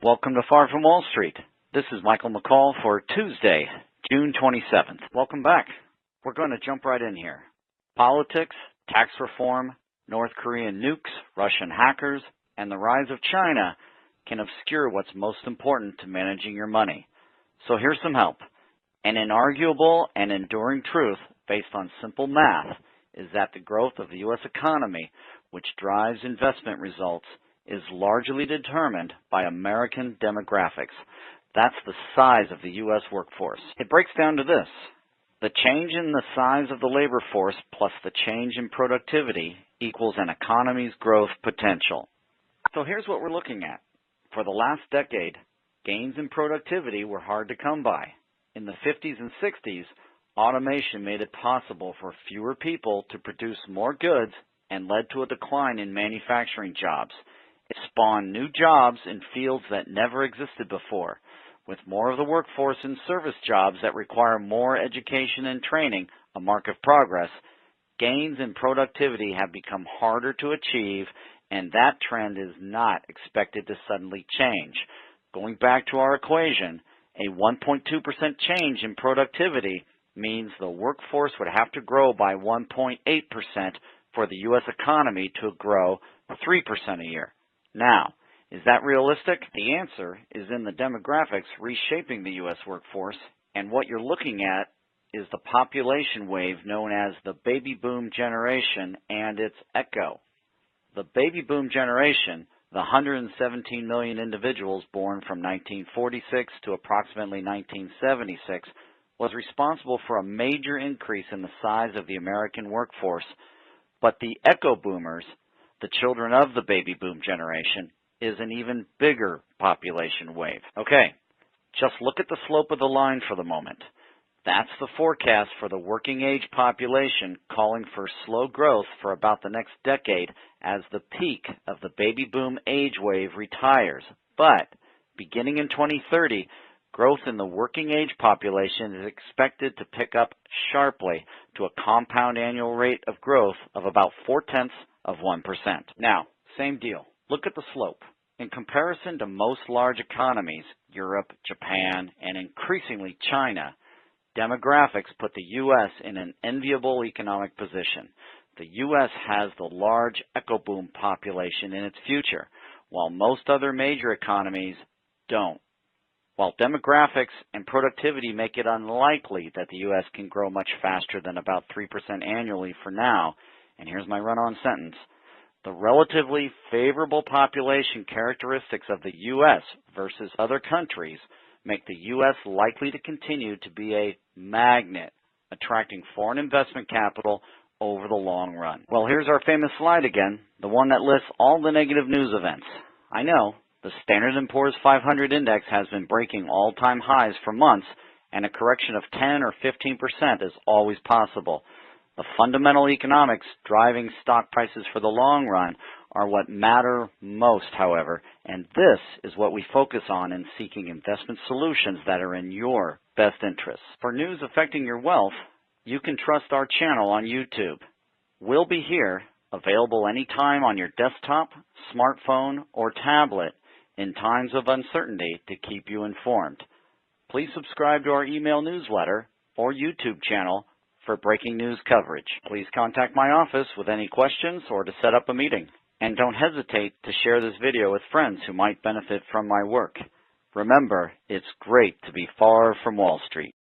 Welcome to Far From Wall Street. This is Michael McCall for Tuesday, June 27th. Welcome back. We're going to jump right in here. Politics, tax reform, North Korean nukes, Russian hackers, and the rise of China can obscure what's most important to managing your money. So here's some help. An inarguable and enduring truth based on simple math is that the growth of the U.S. economy, which drives investment results, is largely determined by American demographics. That's the size of the U.S. workforce. It breaks down to this. The change in the size of the labor force plus the change in productivity equals an economy's growth potential. So here's what we're looking at. For the last decade, gains in productivity were hard to come by. In the 50s and 60s, automation made it possible for fewer people to produce more goods and led to a decline in manufacturing jobs. It spawned new jobs in fields that never existed before. With more of the workforce in service jobs that require more education and training, a mark of progress, gains in productivity have become harder to achieve, and that trend is not expected to suddenly change. Going back to our equation, a 1.2% change in productivity means the workforce would have to grow by 1.8% for the U.S. economy to grow 3% a year. Now, is that realistic? The answer is in the demographics reshaping the U.S. workforce, and what you're looking at is the population wave known as the baby boom generation and its echo. The baby boom generation, the 117 million individuals born from 1946 to approximately 1976, was responsible for a major increase in the size of the American workforce. But the echo boomers, the children of the baby boom generation, is an even bigger population wave. Okay, just look at the slope of the line for the moment. That's the forecast for the working age population, calling for slow growth for about the next decade as the peak of the baby boom age wave retires. But beginning in 2030, growth in the working age population is expected to pick up sharply to a compound annual rate of growth of about 0.4%. Now, same deal. Look at the slope. In comparison to most large economies, Europe, Japan, and increasingly China, demographics put the U.S. in an enviable economic position. The U.S. has the large echo boom population in its future, while most other major economies don't. While demographics and productivity make it unlikely that the U.S. can grow much faster than about 3% annually for now, and here's my run-on sentence, the relatively favorable population characteristics of the U.S. versus other countries make the U.S. likely to continue to be a magnet, attracting foreign investment capital over the long run. Well, here's our famous slide again, the one that lists all the negative news events. I know, the Standard & Poor's 500 index has been breaking all-time highs for months, and a correction of 10 or 15% is always possible. The fundamental economics driving stock prices for the long run are what matter most, however, and this is what we focus on in seeking investment solutions that are in your best interests. For news affecting your wealth, you can trust our channel on YouTube. We'll be here, available anytime on your desktop, smartphone, or tablet in times of uncertainty to keep you informed. Please subscribe to our email newsletter or YouTube channel for breaking news coverage. Please contact my office with any questions or to set up a meeting. And don't hesitate to share this video with friends who might benefit from my work. Remember, it's great to be far from Wall Street.